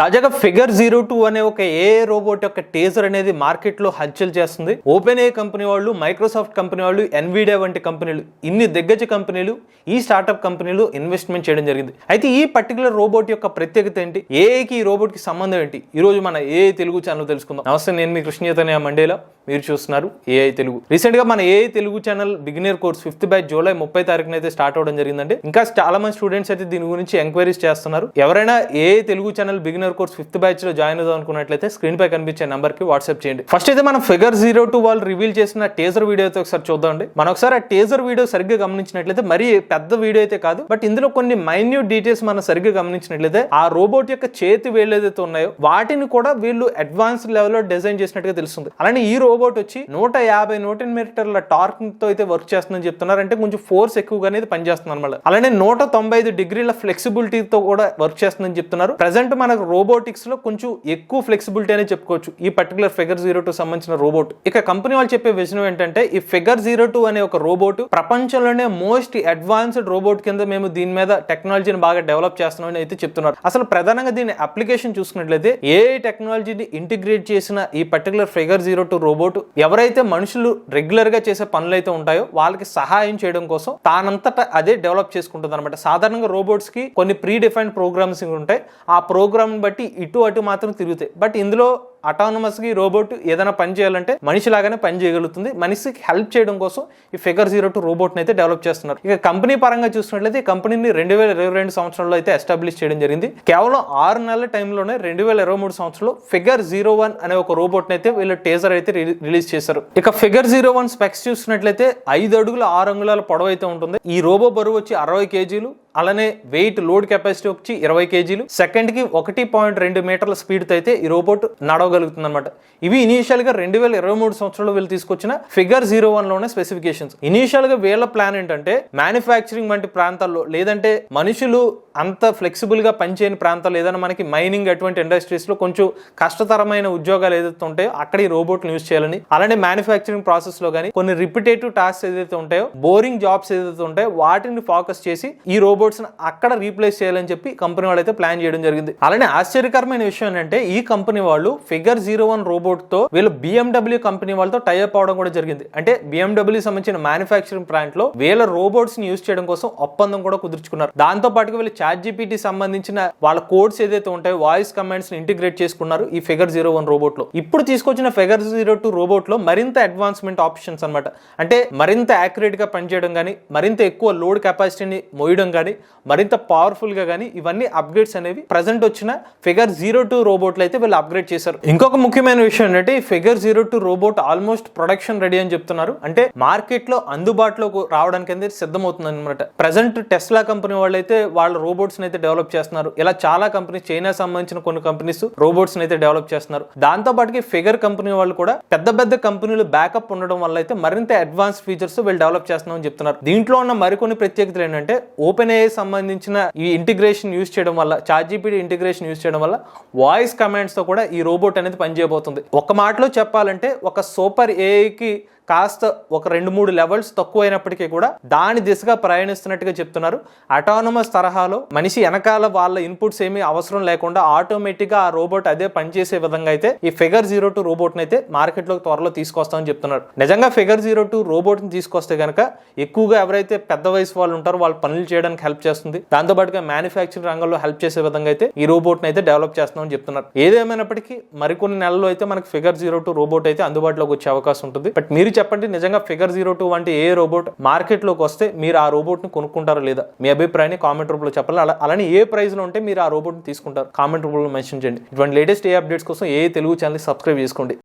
తాజాగా ఫిగర్ 02 అనే ఒక ఏఐ రోబోట్ యొక్క టేజర్ అనేది మార్కెట్ లో హల్చల్ చేస్తుంది. ఓపెన్ ఏఐ కంపెనీ వాళ్ళు, మైక్రోసాఫ్ట్ కంపెనీ వాళ్ళు, ఎన్విడియా వంటి కంపెనీలు, ఇన్ని దిగ్గజ కంపెనీలు ఈ స్టార్ట్అప్ కంపెనీలు ఇన్వెస్ట్మెంట్ చేయడం జరిగింది. అయితే ఈ పర్టికులర్ రోబోట్ యొక్క ప్రత్యేకత ఏంటి, ఏఐకి ఈ రోబోట్ కి సంబంధం ఏంటి, ఈ రోజు మన ఏఐ తెలుగు ఛానల్ తెలుసుకుందాం. నమస్తే, నేను మీ కృష్ణ చైతన్య మండేలా, మీరు చూస్తున్నారు ఏఐ తెలుగు. రీసెంట్ గా మన AI Telugu channel beginner course 5th batch July 30 తారీఖున అయితే స్టార్ట్ అవడం జరిగిందండి. ఇంకా చాలా మంది స్టూడెంట్స్ అయితే దీని గురించి ఎంక్వైరీస్ చేస్తున్నారు. ఎవరైనా AI Telugu channel beginner course 5th batch లో జాయిన్ అవుదాం అనుకున్నట్లయితే స్క్రీన్ పై కనిపించే నంబర్ కి వాట్సాప్ చేయండి. ఫస్ట్ అయితే మనం ఫిగర్ 02 వాళ్ళు రివీల్ చేసిన టేజర్ వీడియో అయితే ఒకసారి చూద్దామండి. మనం ఒకసారి ఆ టేజర్ వీడియో సరిగ్గా గమనించినట్లయితే మరీ పెద్ద వీడియో అయితే కాదు, బట్ ఇందులో కొన్ని మైన్యూట్ డీటెయిల్స్ మనం సరిగ్గా గమనించినట్లయితే ఆ రోబోట్ యొక్క చేతి వేళ్ళు ఏదైతే ఉన్నాయో వాటిని కూడా వీళ్ళు అడ్వాన్స్డ్ లెవెల్ లో డిజైన్ చేసినట్టుగా తెలుస్తుంది. అలానే ఈ రోబోట్ వచ్చి 150 న్యూటన్ మీటర్ల టార్క్ తో అయితే వర్క్ చేస్తుందని చెప్తున్నారు. అంటే కొంచెం ఫోర్స్ ఎక్కువగానే పనిచేస్తుంది అనమాట. అలానే 195 డిగ్రీల ఫ్లెక్సిబిలిటీతో కూడా వర్క్ చేస్తుందని చెప్తున్నారు. ప్రెసెంట్ మనకు రోబోటిక్స్ లో కొంచెం ఎక్కువ ఫ్లెక్సిబిలిటీ అనేది చెప్పుకోవచ్చు ఈ పర్టికులర్ ఫిగర్ 02 సంబంధించిన రోబోట్. ఇక కంపెనీ వాళ్ళు చెప్పే విషయం ఏంటంటే ఈ ఫిగర్ 02 అనే ఒక రోబోట్ ప్రపంచంలోనే మోస్ట్ అడ్వాన్స్డ్ రోబోట్ కింద మేము దీని మీద టెక్నాలజీని బాగా డెవలప్ చేస్తున్నామని అయితే చెప్తున్నారు. అసలు ప్రధానంగా దీని అప్లికేషన్ చూసుకున్నట్లయితే ఏఐ టెక్నాలజీని ఇంటిగ్రేట్ చేసిన ఈ పర్టికులర్ ఫిగర్ 02 రోబోట్ ఎవరైతే మనుషులు రెగ్యులర్ గా చేసే పనులు అయితే ఉంటాయో వాళ్ళకి సహాయం చేయడం కోసం తానంతటా అదే డెవలప్ చేసుకుంటుంది అనమాట. సాధారణంగా రోబోట్స్ కి కొన్ని ప్రీ డిఫైన్డ్ ప్రోగ్రామ్స్ ఉంటాయి. ఆ ప్రోగ్రామ్ బట్టి ఇటు అటు మాత్రం తిరుగుతాయి. బట్ ఇందులో అటానమస్ గా రోబోట్ ఏదైనా పని చేయాలంటే మనిషిలాగానే పని చేయగలుగుతుంది. మనిషికి హెల్ప్ చేయడం కోసం ఈ ఫిగర్ 02 రోబోట్ అయితే డెవలప్ చేస్తున్నారు. ఇక కంపెనీ పరంగా చూసినట్లయితే ఈ కంపెనీని 2022 సంవత్సరంలో అయితే ఎస్టాబ్లిష్ చేయడం జరిగింది. కేవలం 6 నెలల టైంలోనే 2023 సంవత్సరంలో ఫిగర్ 01 అనే ఒక రోబోట్ అయితే వీళ్ళు టేజర్ అయితే రిలీజ్ చేశారు. ఇక ఫిగర్ 01 స్పెక్స్ చూసినట్లయితే 5 అడుగుల 6 అంగుళాల పొడవు అయితే ఉంటుంది. ఈ రోబో బరువు వచ్చి 60 కేజీలు, అలానే వెయిట్ లోడ్ కెపాసిటీ వచ్చి 20 కేజీలు, సెకండ్ కి 1.2 మీటర్ల స్పీడ్ తో అయితే ఈ రోబోట్ నడవగలుగుతుంది అనమాట. ఇవి ఇనీషియల్ గా 2023 సంవత్సరంలో వీళ్ళు తీసుకొచ్చిన ఫిగర్ 01 లోనే స్పెసిఫికేషన్స్. ఇనీషియల్ గా వీళ్ళ ప్లాన్ ఏంటంటే మ్యానుఫ్యాక్చరింగ్ వంటి ప్రాంతాల్లో, లేదంటే మనుషులు అంత ఫ్లెక్సిబుల్ గా పనిచేయని ప్రాంతాల్లో, ఏదైనా మనకి మైనింగ్ అటువంటి ఇండస్ట్రీస్ లో కొంచెం కష్టతరమైన ఉద్యోగాలు ఏదైతే ఉంటాయో అక్కడ ఈ రోబోట్ యూజ్ చేయాలని, అలానే మ్యానుఫ్యాక్చరింగ్ ప్రాసెస్ లో కానీ కొన్ని రిపిటేటివ్ టాస్క్ ఏదైతే ఉంటాయో, బోరింగ్ జాబ్స్ ఏదైతే ఉంటాయో వాటిని ఫోకస్ చేసి ఈ రోబోట్స్ అక్కడ రీప్లేస్ చేయాలని చెప్పి కంపెనీ వాళ్ళు అయితే ప్లాన్ చేయడం జరిగింది. అలానే ఆశ్చర్యకరమైన విషయం ఏంటంటే ఈ కంపెనీ వాళ్ళు ఫిగర్ 01 రోబోట్ తో వీళ్ళు BMW కంపెనీ వాళ్ళతో టైఅప్ అవడం కూడా జరిగింది. అంటే BMW సంబంధించిన మ్యానుఫ్యాక్చరింగ్ ప్లాంట్ లో వీళ్ళ రోబోట్స్ ని యూజ్ చేయడం కోసం ఒప్పందం కూడా కుదుర్చుకున్నారు. దాంతో పాటుగా వీళ్ళు ChatGPT సంబంధించిన వాళ్ళ కోడ్స్ ఏదైతే ఉంటాయో వాయిస్ కమాండ్స్ ని ఇంటిగ్రేట్ చేసుకున్నారు ఈ ఫిగర్ 01 రోబోట్ లో. ఇప్పుడు తీసుకొచ్చిన ఫిగర్ 02 రోబోట్ లో మరింత అడ్వాన్స్మెంట్ ఆప్షన్స్ అనమాట. అంటే మరింత యాక్యురేట్ గా పనిచేయడం కానీ, మరింత ఎక్కువ లోడ్ కెపాసిటీని మోయడం కానీ, మరింత పవర్ఫుల్ గా కానీ, ఇవన్నీ అప్గ్రేడ్స్ అనేవి ప్రెసెంట్ వచ్చిన ఫిగర్ 02 రోబోట్లు అయితే వీళ్ళు అప్గ్రేడ్ చేశారు. ఇంకొక ముఖ్యమైన విషయం ఏంటంటే ఈ figure 02 robot almost production ready అని చెప్తున్నారు. అంటే మార్కెట్ లో అందుబాటులో రావడానికి అనేది సిద్ధమవుతుంది అనమాట. ప్రెసెంట్ టెస్లా కంపెనీ వాళ్ళు అయితే వాళ్ళ రోబోట్స్ అయితే డెవలప్ చేస్తున్నారు. ఇలా చాలా కంపెనీస్, చైనా సంబంధించిన కొన్ని కంపెనీస్ రోబోట్స్ అయితే డెవలప్ చేస్తున్నారు. దాంతో పాటుకి ఫిగర్ కంపెనీ వాళ్ళు కూడా పెద్ద పెద్ద కంపెనీలు బ్యాకప్ ఉండడం వల్ల అయితే మరింత అడ్వాన్స్ ఫీచర్స్ వీళ్ళు డెవలప్ చేస్తున్నామని చెప్తున్నారు. దీంట్లో ఉన్న మరికొన్ని ప్రత్యేకతలు ఏంటంటే ఓపెన్ ఏఐ సంబంధించిన ఈ ఇంటిగ్రేషన్ యూజ్ చేయడం వల్ల, ChatGPT ఇంటిగ్రేషన్ యూజ్ చేయడం వల్ల వాయిస్ కమాండ్స్ తో కూడా ఈ రోబోట్ అనేది పనిచేయబోతుంది. ఒక మాటలో చెప్పాలంటే ఒక సూపర్ ఏఐకి కాస్త ఒక 2-3 లెవెల్స్ తక్కువ అయినప్పటికీ కూడా దాని దిశగా ప్రయాణిస్తున్నట్టుగా చెప్తున్నారు. అటానమస్ తరహాలో మనిషి వెనకాల వాళ్ళ ఇన్పుట్స్ ఏమీ అవసరం లేకుండా ఆటోమేటిక్ గా ఆ రోబోట్ అదే పనిచేసే విధంగా అయితే ఈ ఫిగర్ 02 రోబోట్ అయితే మార్కెట్ లో త్వరలో తీసుకొస్తామని చెప్తున్నారు. నిజంగా ఫిగర్ 02 రోబోట్ ని తీసుకొస్తే కనుక ఎక్కువగా ఎవరైతే పెద్ద వయసు వాళ్ళు ఉంటారో వాళ్ళు పనులు చేయడానికి హెల్ప్ చేస్తుంది. దాంతో పాటుగా మ్యానుఫ్యాక్చరింగ్ రంగంలో హెల్ప్ చేసే విధంగా అయితే ఈ రోబోట్ ని అయితే డెవలప్ చేస్తామని చెప్తున్నారు. ఏదేమైనప్పటికీ మరికొన్ని నెలల్లో అయితే మనకి ఫిగర్ 02 రోబోట్ అయితే అందుబాటులోకి వచ్చే అవకాశం ఉంటుంది. బట్ మీరు చెప్పండి, నిజంగా ఫిగర్ 02 వంటి ఏ రోబోట్ మార్కెట్ లోకి వస్తే మీరు ఆ రోబోట్ ని కొనుక్కుంటారో లేదా? మీ అభిప్రాయాన్ని కామెంట్ రూపంలో చెప్పాలి. అలానే ఏ ప్రైస్ లో ఉంటే మీరు ఆ రోబోట్ ని తీసుకుంటారు కామెంట్ రూపంలో మెన్షన్ చేయండి. ఇటువంటి లేటెస్ట్ ఏ అప్డేట్స్ కోసం ఏ తెలుగు ఛానల్ సబ్స్క్రైబ్ చేసుకోండి.